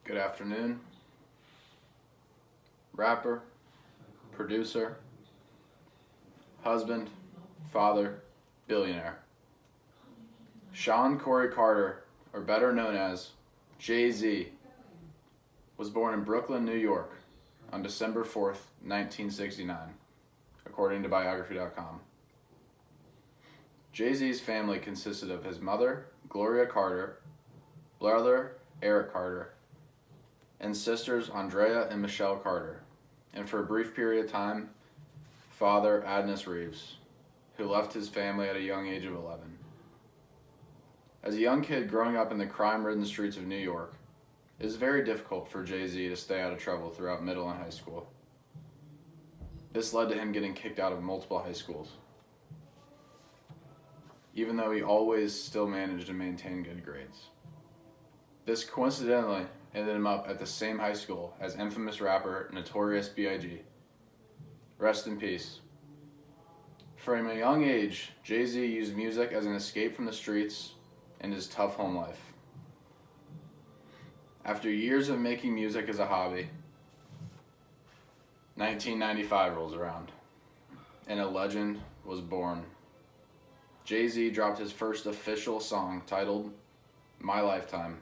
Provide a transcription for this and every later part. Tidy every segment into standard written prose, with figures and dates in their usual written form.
Good afternoon. Rapper, producer, husband, father, billionaire. Sean Corey Carter, or better known as Jay-Z, was born in Brooklyn, New York on December 4th, 1969, according to Biography.com. Jay-Z's family consisted of his mother, Gloria Carter, brother, Eric Carter, and sisters Andrea and Michelle Carter, and for a brief period of time, father Adnis Reeves, who left his family at a young age of 11. As a young kid growing up in the crime-ridden streets of New York, it was very difficult for Jay-Z to stay out of trouble throughout middle and high school. This led to him getting kicked out of multiple high schools, even though he always still managed to maintain good grades. This coincidentally ended him up at the same high school as infamous rapper Notorious B.I.G. Rest in peace. From a young age, Jay-Z used music as an escape from the streets and his tough home life. After years of making music as a hobby, 1995 rolls around, and a legend was born. Jay-Z dropped his first official song titled My Lifetime.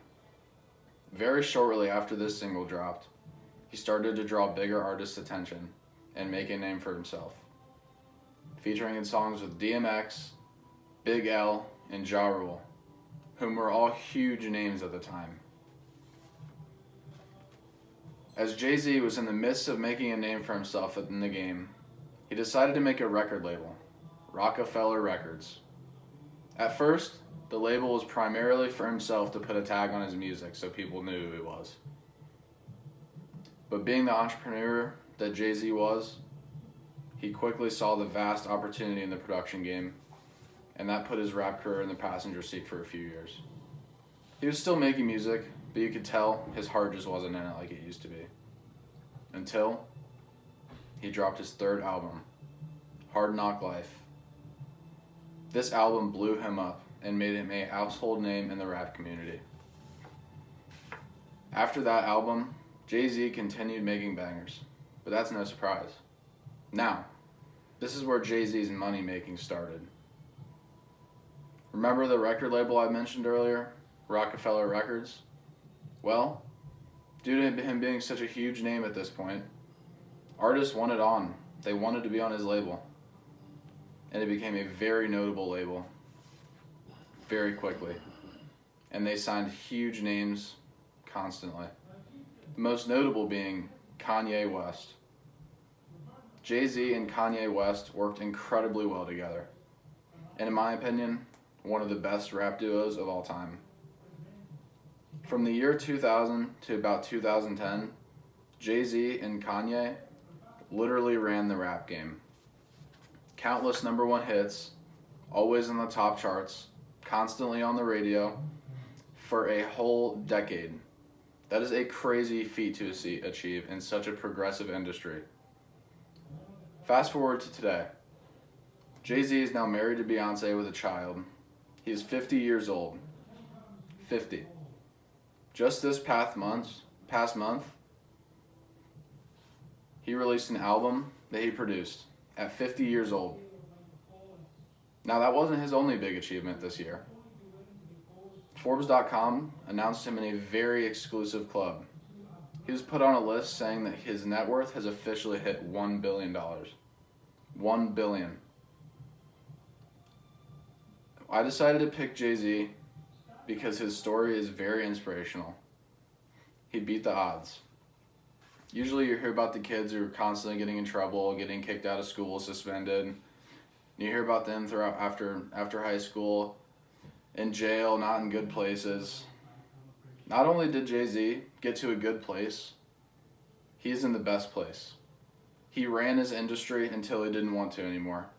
Very shortly after this single dropped, he started to draw bigger artists' attention and make a name for himself, featuring in songs with DMX, Big L, and Ja Rule, whom were all huge names at the time. As Jay-Z was in the midst of making a name for himself in the game, he decided to make a record label, Roc-A-Fella Records. At first, the label was primarily for himself to put a tag on his music so people knew who he was. But being the entrepreneur that Jay-Z was, he quickly saw the vast opportunity in the production game, and that put his rap career in the passenger seat for a few years. He was still making music, but you could tell his heart just wasn't in it like it used to be. Until he dropped his third album, Hard Knock Life. This album blew him up and made him a household name in the rap community. After that album, Jay-Z continued making bangers, but that's no surprise. Now, this is where Jay-Z's money making started. Remember the record label I mentioned earlier, Roc-A-Fella Records? Well, due to him being such a huge name at this point, artists wanted on. They wanted to be on his label. And it became a very notable label very quickly. And they signed huge names constantly. The most notable being Kanye West. Jay-Z and Kanye West worked incredibly well together. And in my opinion, one of the best rap duos of all time. From the year 2000 to about 2010, Jay-Z and Kanye literally ran the rap game. Countless number one hits, always in the top charts, constantly on the radio, for a whole decade. That is a crazy feat to achieve in such a progressive industry. Fast forward to today. Jay-Z is now married to Beyonce with a child. He is 50 years old. 50. Just this past month, he released an album that he produced at 50 years old. Now, that wasn't his only big achievement this year. Forbes.com announced him in a very exclusive club. He was put on a list saying that his net worth has officially hit $1 billion. $1 billion. I decided to pick Jay-Z because his story is very inspirational. He beat the odds. Usually you hear about the kids who are constantly getting in trouble, getting kicked out of school, suspended. You hear about them throughout after high school, in jail, not in good places. Not only did Jay-Z get to a good place, he's in the best place. He ran his industry until he didn't want to anymore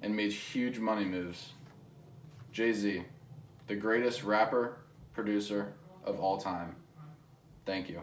and made huge money moves. Jay-Z, the greatest rapper, producer of all time. Thank you.